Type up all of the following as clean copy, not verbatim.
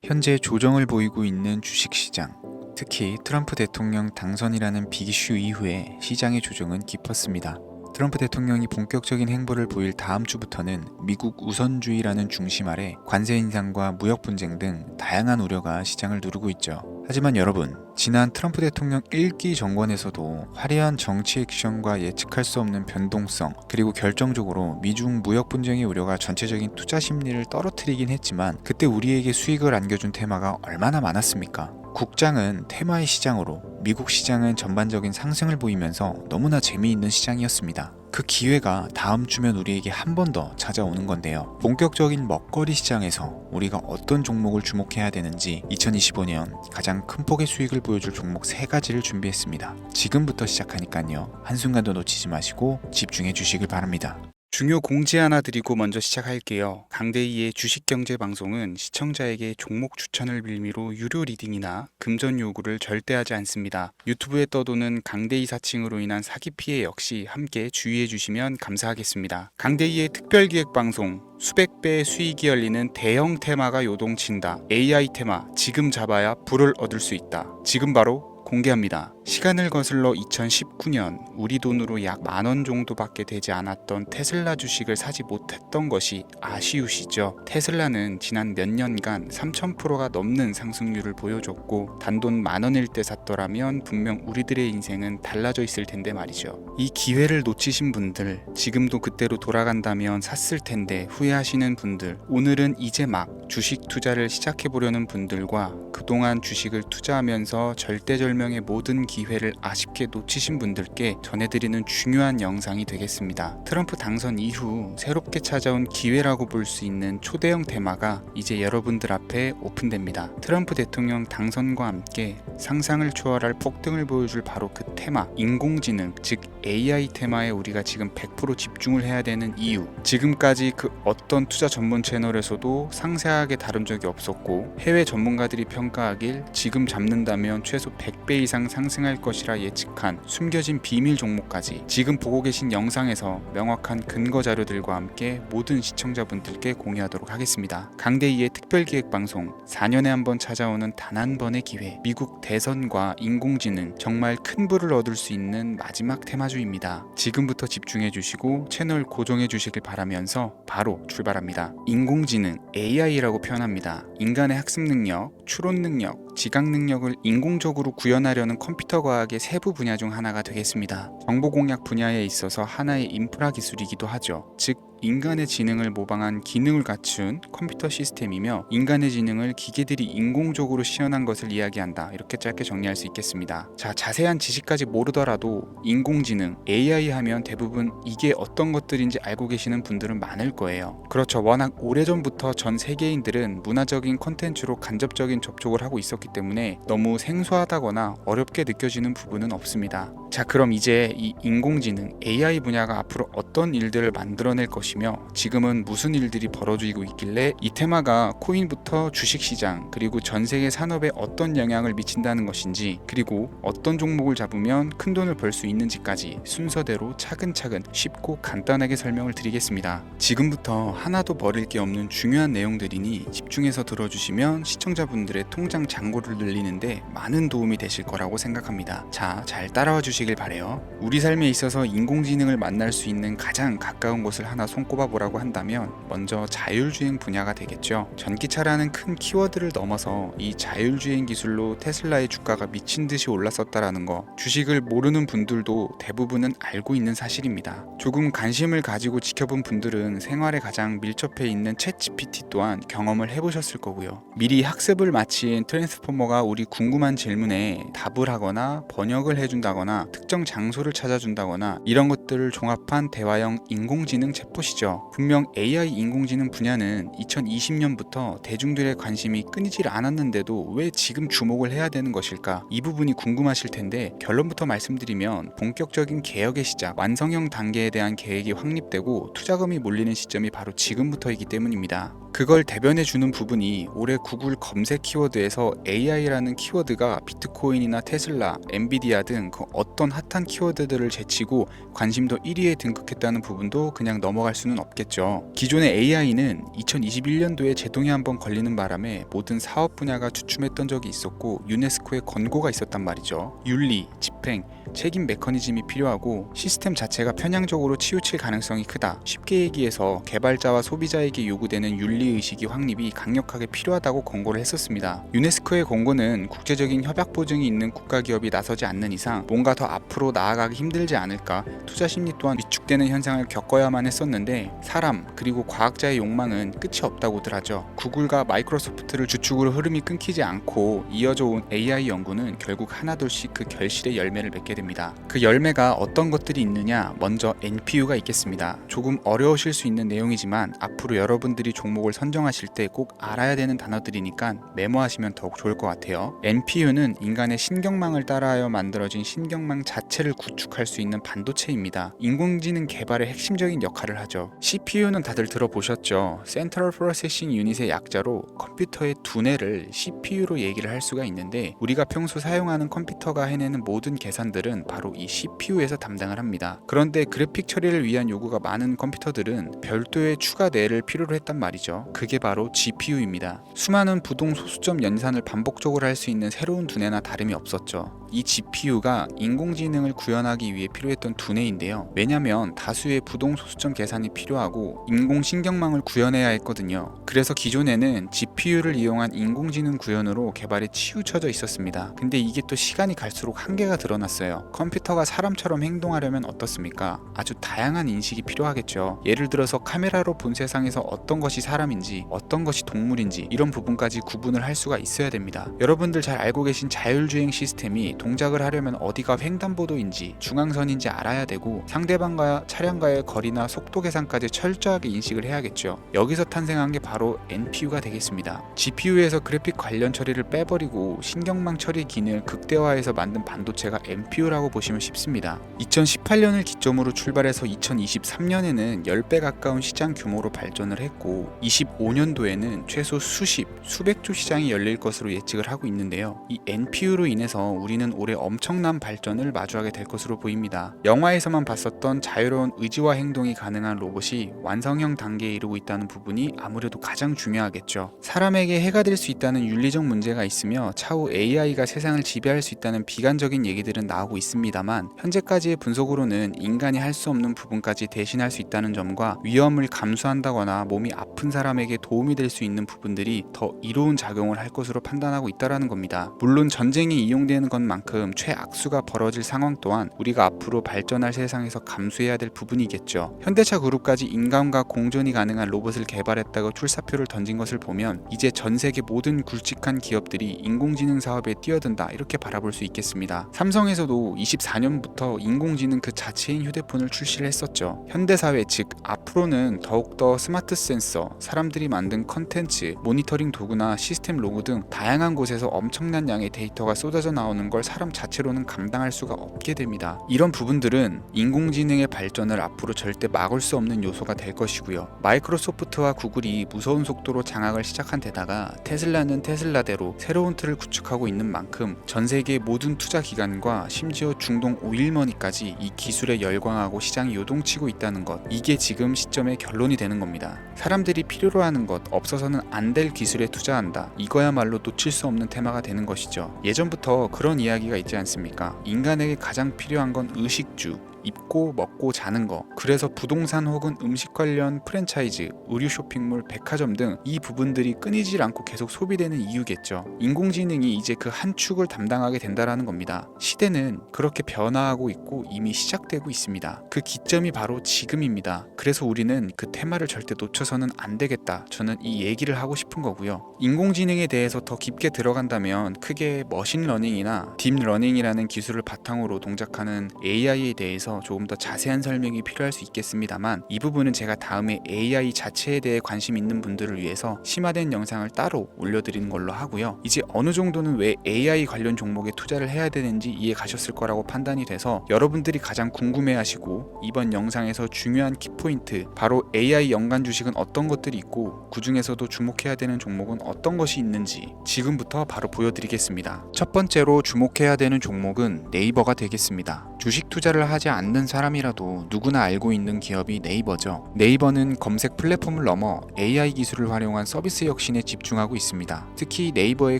현재 조정을 보이고 있는 주식시장, 특히 트럼프 대통령 당선이라는 빅이슈 이후에 시장의 조정은 깊었습니다. 트럼프 대통령이 본격적인 행보를 보일 다음 주부터는 미국 우선주의라는 중심 아래 관세 인상과 무역 분쟁 등 다양한 우려가 시장을 누르고 있죠. 하지만 여러분, 지난 트럼프 대통령 1기 정권에서도 화려한 정치 액션과 예측할 수 없는 변동성, 그리고 결정적으로 미중 무역 분쟁의 우려가 전체적인 투자 심리를 떨어뜨리긴 했지만 그때 우리에게 수익을 안겨준 테마가 얼마나 많았습니까? 국장은 테마의 시장으로, 미국 시장은 전반적인 상승을 보이면서 너무나 재미있는 시장이었습니다. 그 기회가 다음 주면 우리에게 한 번 더 찾아오는 건데요. 본격적인 먹거리 시장에서 우리가 어떤 종목을 주목해야 되는지 2025년 가장 큰 폭의 수익을 보여줄 종목 3가지를 준비했습니다. 지금부터 시작하니까요. 한순간도 놓치지 마시고 집중해 주시길 바랍니다. 중요 공지 하나 드리고 먼저 시작할게요. 강대희의 주식경제 방송은 시청자에게 종목 추천을 빌미로 유료 리딩이나 금전 요구를 절대 하지 않습니다. 유튜브에 떠도는 강대희 사칭으로 인한 사기 피해 역시 함께 주의해 주시면 감사하겠습니다. 강대희의 특별기획 방송, 수백 배의 수익이 열리는 대형 테마가 요동친다. AI 테마, 지금 잡아야 불을 얻을 수 있다. 지금 바로 공개합니다. 시간을 거슬러 2019년 우리 돈으로 약 10,000원 정도밖에 되지 않았던 테슬라 주식을 사지 못했던 것이 아쉬우시죠? 테슬라는 지난 몇 년간 3000%가 넘는 상승률을 보여줬고 단돈 10,000원일 때 샀더라면 분명 우리들의 인생은 달라져 있을 텐데 말이죠. 이 기회를 놓치신 분들, 지금도 그때로 돌아간다면 샀을 텐데 후회하시는 분들, 오늘은 이제 막 주식 투자를 시작해보려는 분들과 그동안 주식을 투자하면서 절대절명의 모든 기회를 아쉽게 놓치신 분들께 전해드리는 중요한 영상이 되겠습니다. 트럼프 당선 이후 새롭게 찾아온 기회라고 볼 수 있는 초대형 테마가 이제 여러분들 앞에 오픈됩니다. 트럼프 대통령 당선과 함께 상상을 초월할 폭등을 보여줄 바로 그 테마, 인공지능, 즉 AI 테마에 우리가 지금 100% 집중을 해야 되는 이유, 지금까지 그 어떤 투자 전문 채널에서도 상세하게 다룬 적이 없었고 해외 전문가들이 평가하길 지금 잡는다면 최소 100배 이상 상승할 것이라 예측한 숨겨진 비밀 종목까지 지금 보고 계신 영상에서 명확한 근거 자료들과 함께 모든 시청자분들께 공유하도록 하겠습니다. 강대희의 특별기획방송, 4년에 한 번 찾아오는 단 한 번의 기회, 미국 대선과 인공지능, 정말 큰 부를 얻을 수 있는 마지막 테마주입니다. 지금부터 집중해 주시고 채널 고정해 주시길 바라면서 바로 출발합니다. 인공지능, AI라고 표현합니다. 인간의 학습 능력, 추론 능력, 지각 능력을 인공적으로 구현하려는 컴퓨터 과학의 세부 분야 중 하나가 되겠습니다. 정보 공략 분야에 있어서 하나의 인프라 기술이기도 하죠. 즉 인간의 지능을 모방한 기능을 갖춘 컴퓨터 시스템이며 인간의 지능을 기계들이 인공적으로 시연한 것을 이야기한다. 이렇게 짧게 정리할 수 있겠습니다. 자, 자세한 지식까지 모르더라도 인공지능, AI 하면 대부분 이게 어떤 것들인지 알고 계시는 분들은 많을 거예요. 그렇죠. 워낙 오래전부터 전 세계인들은 문화적인 콘텐츠로 간접적인 접촉을 하고 있었기 때문에 너무 생소하다거나 어렵게 느껴지는 부분은 없습니다. 자, 그럼 이제 이 인공지능, AI 분야가 앞으로 어떤 일들을 만들어낼 것이며 지금은 무슨 일들이 벌어지고 있길래 이 테마가 코인부터 주식시장 그리고 전 세계 산업에 어떤 영향을 미친다는 것인지, 그리고 어떤 종목을 잡으면 큰 돈을 벌 수 있는지까지 순서대로 차근차근 쉽고 간단하게 설명을 드리겠습니다. 지금부터 하나도 버릴 게 없는 중요한 내용들이니 집중해서 들어주시면 시청자분들의 통장 잔고를 늘리는데 많은 도움이 되실 거라고 생각합니다. 자, 잘 따라와 주시길 바래요. 우리 삶에 있어서 인공지능을 만날 수 있는 가장 가까운 곳을 하나 손꼽아 보라고 한다면 먼저 자율주행 분야가 되겠죠. 전기차라는 큰 키워드를 넘어서 이 자율주행 기술로 테슬라의 주가가 미친 듯이 올랐었다라는 거, 주식을 모르는 분들도 대부분은 알고 있는 사실입니다. 조금 관심을 가지고 지켜본 분들은 생활에 가장 밀접해 있는 챗GPT 또한 경험을 해보셨을 거고요. 미리 학습을 마친 트랜스포머가 우리 궁금한 질문에 답을 하거나 번역을 해준다거나 특정 장소를 찾아준다거나 이런 것들을 종합한 대화형 인공지능 챗봇이죠. 분명 AI 인공지능 분야는 2020년부터 대중들의 관심이 끊이질 않았는데도 왜 지금 주목을 해야 되는 것일까? 이 부분이 궁금하실 텐데 결론부터 말씀드리면 본격적인 개혁의 시작, 완성형 단계에 대한 계획이 확립되고 투자금이 몰리는 시점이 바로 지금부터이기 때문입니다. 그걸 대변해주는 부분이 올해 구글 검색 키워드에서 AI라는 키워드가 비트코인이나 테슬라, 엔비디아 등 그 어떤 핫한 키워드들을 제치고 관심도 1위에 등극했다는 부분도 그냥 넘어갈 넘어갈 수는 없겠죠. 기존의 AI는 2021년도에 제동이 한번 걸리는 바람에 모든 사업 분야가 주춤했던 적이 있었고 유네스코의 권고가 있었단 말이죠. 윤리, 집행, 책임 메커니즘이 필요하고 시스템 자체가 편향적으로 치우칠 가능성이 크다. 쉽게 얘기해서 개발자와 소비자에게 요구되는 윤리의식이 확립이 강력하게 필요하다고 권고를 했었습니다. 유네스코의 권고는 국제적인 협약 보증이 있는 국가기업이 나서지 않는 이상 뭔가 더 앞으로 나아가기 힘들지 않을까, 투자 심리 또한 위축되는 현상을 겪어야만 했었는데 사람 그리고 과학자의 욕망은 끝이 없다고들 하죠. 구글과 마이크로소프트를 주축으로 흐름이 끊기지 않고 이어져 온 AI 연구는 결국 하나둘씩 그 결실의 열매를 맺게 됩니다. 그 열매가 어떤 것들이 있느냐, 먼저 NPU가 있겠습니다. 조금 어려우실 수 있는 내용이지만 앞으로 여러분들이 종목을 선정하실 때 꼭 알아야 되는 단어들이니까 메모하시면 더욱 좋을 것 같아요. NPU는 인간의 신경망을 따라하여 만들어진 신경망 자체를 구축할 수 있는 반도체입니다. 인공지능 개발의 핵심적인 역할을 하죠. CPU는 다들 들어보셨죠? Central Processing Unit의 약자로 컴퓨터의 두뇌를 CPU로 얘기를 할 수가 있는데 우리가 평소 사용하는 컴퓨터가 해내는 모든 계산들은 바로 이 CPU에서 담당을 합니다. 그런데 그래픽 처리를 위한 요구가 많은 컴퓨터들은 별도의 추가 뇌를 필요로 했단 말이죠. 그게 바로 GPU입니다. 수많은 부동 소수점 연산을 반복적으로 할 수 있는 새로운 두뇌나 다름이 없었죠. 이 GPU가 인공지능을 구현하기 위해 필요했던 두뇌인데요. 왜냐면 다수의 부동 소수점 계산이 필요하고 인공신경망을 구현해야 했거든요. 그래서 기존에는 GPU를 이용한 인공지능 구현으로 개발이 치우쳐져 있었습니다. 근데 이게 또 시간이 갈수록 한계가 드러났어요. 컴퓨터가 사람처럼 행동하려면 어떻습니까? 아주 다양한 인식이 필요하겠죠. 예를 들어서 카메라로 본 세상에서 어떤 것이 사람인지 어떤 것이 동물인지 이런 부분까지 구분을 할 수가 있어야 됩니다. 여러분들 잘 알고 계신 자율주행 시스템이 동작을 하려면 어디가 횡단보도인지 중앙선인지 알아야 되고 상대방과 차량과의 거리나 속도 계산까지 철저하게 인식을 해야겠죠. 여기서 탄생한 게 바로 NPU가 되겠습니다. GPU에서 그래픽 관련 처리를 빼버리고 신경망 처리 기능을 극대화해서 만든 반도체가 NPU라고 보시면 쉽습니다. 2018년을 기점으로 출발해서 2023년에는 10배 가까운 시장 규모로 발전을 했고 25년도에는 최소 수백조 시장이 열릴 것으로 예측을 하고 있는데요. 이 NPU로 인해서 우리는 올해 엄청난 발전을 마주하게 될 것으로 보입니다. 영화에서만 봤었던 자유로운 의지와 행동이 가능한 로봇이 완성형 단계에 이르고 있다는 부분이 아무래도 가장 중요하겠죠. 사람에게 해가 될 수 있다는 윤리적 문제가 있으며 차후 AI가 세상을 지배할 수 있다는 비관적인 얘기들은 나오고 있습니다만 현재까지의 분석으로는 인간이 할 수 없는 부분까지 대신할 수 있다는 점과 위험을 감수한다거나 몸이 아픈 사람에게 도움이 될 수 있는 부분들이 더 이로운 작용을 할 것으로 판단하고 있다는 겁니다. 물론 전쟁에 이용되는 것만큼 최악수가 벌어질 상황 또한 우리가 앞으로 발전할 세상에서 감수해야 될 부분이겠죠. 현대차 그룹까지 인간과 공존이 가능한 로봇을 개발했다고 출사표를 던진 것을 보면 이제 전 세계 모든 굵직한 기업들이 인공지능 사업에 뛰어든다 이렇게 바라볼 수 있겠습니다. 삼성에서도 24년부터 인공지능 그 자체인 휴대폰을 출시를 했었죠. 현대사회 즉 앞으로는 더욱더 스마트 센서, 사람들이 만든 컨텐츠, 모니터링 도구나 시스템 로그 등 다양한 곳에서 엄청난 양의 데이터가 쏟아져 나오는 걸 사람 자체로는 감당할 수가 없게 됩니다. 이런 부분들은 인공지능의 발전을 앞으로 절대 막을 수 없는 요소가 될 것이고요. 마이크로소프트와 구글이 무서운 속도로 장악을 시작한 데다가 테슬라는 테슬라대로 새로운 틀을 구축하고 있는 만큼 전 세계 모든 투자 기관과 심지어 중동 오일머니까지 이 기술에 열광하고 시장이 요동치고 있다는 것, 이게 지금 시점의 결론이 되는 겁니다. 사람들이 필요로 하는 것, 없어서는 안 될 기술에 투자한다. 이거야말로 놓칠 수 없는 테마가 되는 것이죠. 예전부터 그런 이야기가 있지 않습니까? 인간에게 가장 필요한 건 의식주, 입고 먹고 자는 거. 그래서 부동산 혹은 음식 관련 프랜차이즈, 의류 쇼핑몰, 백화점 등 이 부분들이 끊이질 않고 계속 소비되는 이유겠죠. 인공지능이 이제 그 한 축을 담당하게 된다라는 겁니다. 시대는 그렇게 변화하고 있고 이미 시작되고 있습니다. 그 기점이 바로 지금입니다. 그래서 우리는 그 테마를 절대 놓쳐서는 안 되겠다. 저는 이 얘기를 하고 싶은 거고요. 인공지능에 대해서 더 깊게 들어간다면 크게 머신러닝이나 딥러닝이라는 기술을 바탕으로 동작하는 AI에 대해서 조금 더 자세한 설명이 필요할 수 있겠습니다만 이 부분은 제가 다음에 AI 자체에 대해 관심 있는 분들을 위해서 심화된 영상을 따로 올려드리는 걸로 하고요. 이제 어느 정도는 왜 AI 관련 종목에 투자를 해야 되는지 이해 가셨을 거라고 판단이 돼서 여러분들이 가장 궁금해하시고 이번 영상에서 중요한 키포인트, 바로 AI 연관 주식은 어떤 것들이 있고 그 중에서도 주목해야 되는 종목은 어떤 것이 있는지 지금부터 바로 보여드리겠습니다. 첫 번째로 주목해야 되는 종목은 네이버가 되겠습니다. 주식 투자를 하지 않는 사람이라도 누구나 알고 있는 기업이 네이버죠. 네이버는 검색 플랫폼을 넘어 AI 기술을 활용한 서비스 혁신에 집중하고 있습니다. 특히 네이버의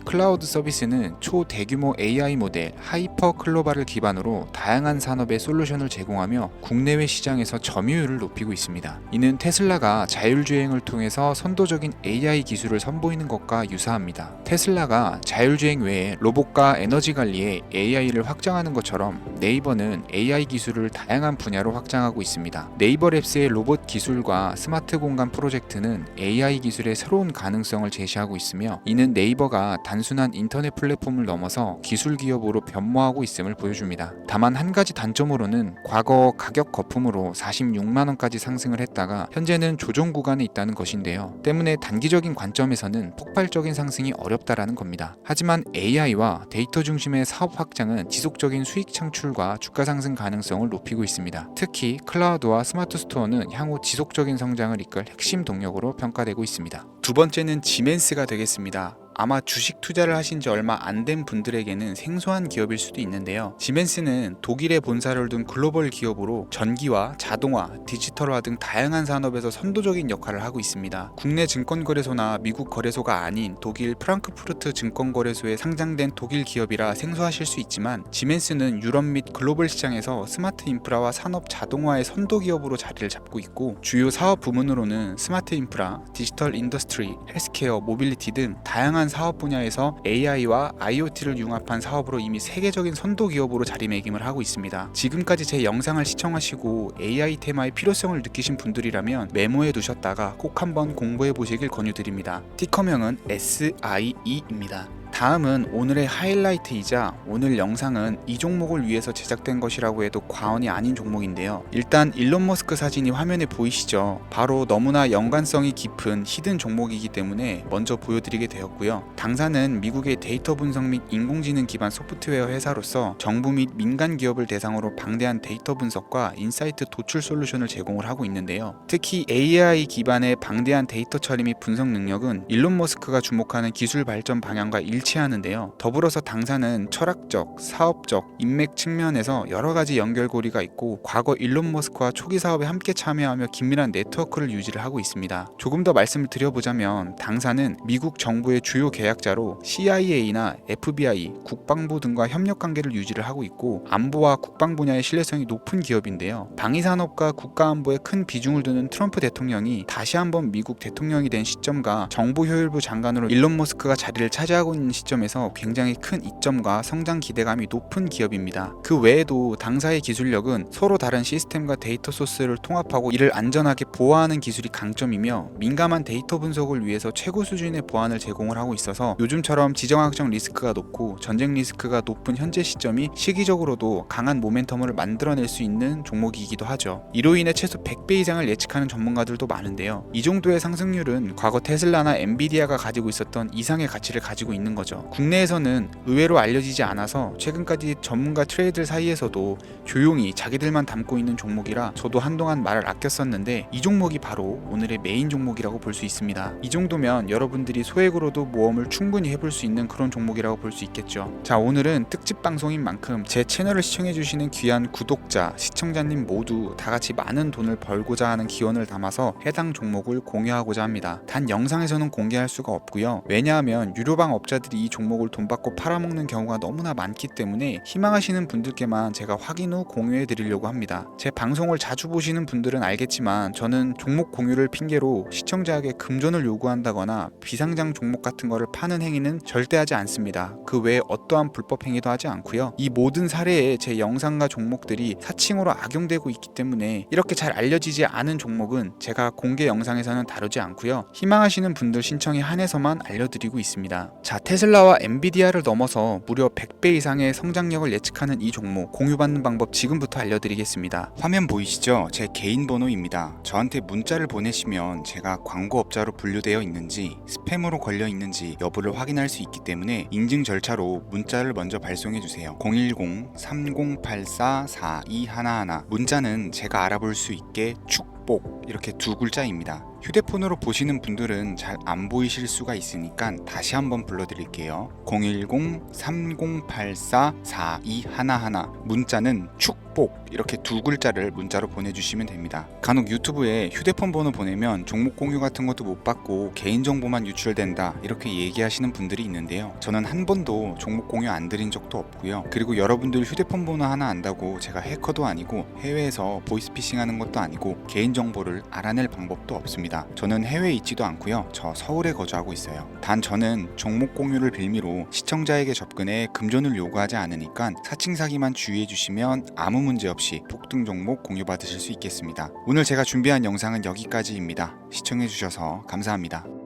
클라우드 서비스는 초대규모 AI 모델 하이퍼 클로바를 기반으로 다양한 산업에 솔루션을 제공하며 국내외 시장에서 점유율을 높이고 있습니다. 이는 테슬라가 자율주행을 통해서 선도적인 AI 기술을 선보이는 것과 유사합니다. 테슬라가 자율주행 외에 로봇과 에너지 관리에 AI를 확장하는 것처럼 네이버는 AI 기술을 다양한 분야로 확장하고 있습니다. 네이버 랩스의 로봇 기술과 스마트 공간 프로젝트는 AI 기술의 새로운 가능성을 제시하고 있으며, 이는 네이버가 단순한 인터넷 플랫폼을 넘어서 기술 기업으로 변모하고 있음을 보여줍니다. 다만 한 가지 단점으로는 과거 가격 거품으로 46만 원까지 상승을 했다가 현재는 조정 구간에 있다는 것인데요. 때문에 단기적인 관점에서는 폭발적인 상승이 어렵다라는 겁니다. 하지만 AI와 데이터 중심의 사업 확장은 지속적인 수익 창출과 주가 상승 가능성을 높이고 있습니다. 특히 클라우드와 스마트 스토어는 향후 지속적인 성장을 이끌 핵심 동력으로 평가되고 있습니다. 두 번째는 지멘스가 되겠습니다. 아마 주식 투자를 하신 지 얼마 안 된 분들에게는 생소한 기업일 수도 있는데요. 지멘스는 독일에 본사를 둔 글로벌 기업으로 전기와 자동화, 디지털화 등 다양한 산업에서 선도적인 역할을 하고 있습니다. 국내 증권거래소나 미국 거래소가 아닌 독일 프랑크푸르트 증권거래소에 상장된 독일 기업이라 생소하실 수 있지만, 지멘스는 유럽 및 글로벌 시장에서 스마트 인프라와 산업 자동화의 선도 기업으로 자리를 잡고 있고, 주요 사업 부문으로는 스마트 인프라, 디지털 인더스트리, 헬스케어, 모빌리티 등 다양한 사업 분야에서 AI와 IoT를 융합한 사업으로 이미 세계적인 선도 기업으로 자리매김을 하고 있습니다. 지금까지 제 영상을 시청하시고 AI 테마의 필요성을 느끼신 분들이라면 메모해 두셨다가 꼭 한번 공부해 보시길 권유드립니다. 티커명은 SIE입니다. 다음은 오늘의 하이라이트이자 오늘 영상은 이 종목을 위해서 제작된 것이라고 해도 과언이 아닌 종목인데요. 일단 일론 머스크 사진이 화면에 보이시죠? 바로 너무나 연관성이 깊은 히든 종목이기 때문에 먼저 보여드리게 되었고요. 당사는 미국의 데이터 분석 및 인공지능 기반 소프트웨어 회사로서 정부 및 민간 기업을 대상으로 방대한 데이터 분석과 인사이트 도출 솔루션을 제공을 하고 있는데요. 특히 AI 기반의 방대한 데이터 처리 및 분석 능력은 일론 머스크가 주목하는 기술 발전 방향과 일치하는데요. 더불어서 당사는 철학적, 사업적, 인맥 측면에서 여러 가지 연결고리가 있고, 과거 일론 머스크와 초기 사업에 함께 참여하며 긴밀한 네트워크를 유지를 하고 있습니다. 조금 더 말씀을 드려보자면, 당사는 미국 정부의 주요 계약자로 CIA나 FBI, 국방부 등과 협력 관계를 유지를 하고 있고, 안보와 국방 분야의 신뢰성이 높은 기업인데요. 방위산업과 국가안보에 큰 비중을 두는 트럼프 대통령이 다시 한번 미국 대통령이 된 시점과 정보효율부 장관으로 일론 머스크가 자리를 차지하고 있는 시점에서 굉장히 큰 이점과 성장 기대감이 높은 기업입니다. 그 외에도 당사의 기술력은 서로 다른 시스템과 데이터 소스를 통합하고 이를 안전하게 보호하는 기술이 강점이며, 민감한 데이터 분석을 위해서 최고 수준의 보안을 제공을 하고 있어서 요즘처럼 지정학적 리스크가 높고 전쟁 리스크가 높은 현재 시점이 시기적으로도 강한 모멘텀을 만들어낼 수 있는 종목이기도 하죠. 이로 인해 최소 100배 이상을 예측하는 전문가들도 많은데요. 이 정도의 상승률은 과거 테슬라나 엔비디아가 가지고 있었던 이상의 가치를 가지고 있는 거죠. 국내에서는 의외로 알려지지 않아서 최근까지 전문가 트레이더 사이에서도 조용히 자기들만 담고 있는 종목이라 저도 한동안 말을 아꼈었는데, 이 종목이 바로 오늘의 메인 종목이라고 볼 수 있습니다. 이 정도면 여러분들이 소액으로도 모험을 충분히 해볼 수 있는 그런 종목이라고 볼 수 있겠죠. 자, 오늘은 특집 방송인 만큼 제 채널을 시청해주시는 귀한 구독자, 시청자님 모두 다같이 많은 돈을 벌고자 하는 기원을 담아서 해당 종목을 공유하고자 합니다. 단 영상에서는 공개할 수가 없고요. 왜냐하면 유료방 업자들이 이 종목을 돈 받고 팔아먹는 경우가 너무나 많기 때문에 희망하시는 분들께만 제가 확인 후 공유해 드리려고 합니다. 제 방송을 자주 보시는 분들은 알겠지만, 저는 종목 공유를 핑계로 시청자에게 금전을 요구한다거나 비상장 종목 같은 거를 파는 행위는 절대 하지 않습니다. 그 외에 어떠한 불법 행위도 하지 않고요. 이 모든 사례에 제 영상과 종목들이 사칭으로 악용되고 있기 때문에 이렇게 잘 알려지지 않은 종목은 제가 공개 영상에서는 다루지 않고요. 희망하시는 분들 신청에 한해서만 알려드리고 있습니다. 자, 테슬라와 엔비디아를 넘어서 무려 100배 이상의 성장력을 예측하는 이 종목 공유받는 방법 지금부터 알려드리겠습니다. 화면 보이시죠? 제 개인 번호입니다. 저한테 문자를 보내시면 제가 광고업자로 분류되어 있는지 스팸으로 걸려 있는지 여부를 확인할 수 있기 때문에 인증 절차로 문자를 먼저 발송해주세요. 010-3084-4211 문자는 제가 알아볼 수 있게 축복 이렇게 두 글자입니다. 휴대폰으로 보시는 분들은 잘 안 보이실 수가 있으니까 다시 한번 불러드릴게요. 010-3084-4211 문자는 축복 뽁 이렇게 두 글자를 문자로 보내주시면 됩니다. 간혹 유튜브에 휴대폰 번호 보내면 종목 공유 같은 것도 못 받고 개인정보만 유출된다 이렇게 얘기하시는 분들이 있는데요. 저는 한 번도 종목 공유 안 드린 적도 없고요. 그리고 여러분들 휴대폰 번호 하나 안다고 제가 해커도 아니고 해외에서 보이스피싱 하는 것도 아니고 개인정보를 알아낼 방법도 없습니다. 저는 해외에 있지도 않고요. 저 서울에 거주하고 있어요. 단 저는 종목 공유를 빌미로 시청자에게 접근해 금전을 요구하지 않으니까 사칭 사기만 주의해 주시면 아무 문제 없이 폭등 종목 공유 받으실 수 있겠습니다. 오늘 제가 준비한 영상은 여기까지입니다. 시청해 주셔서 감사합니다.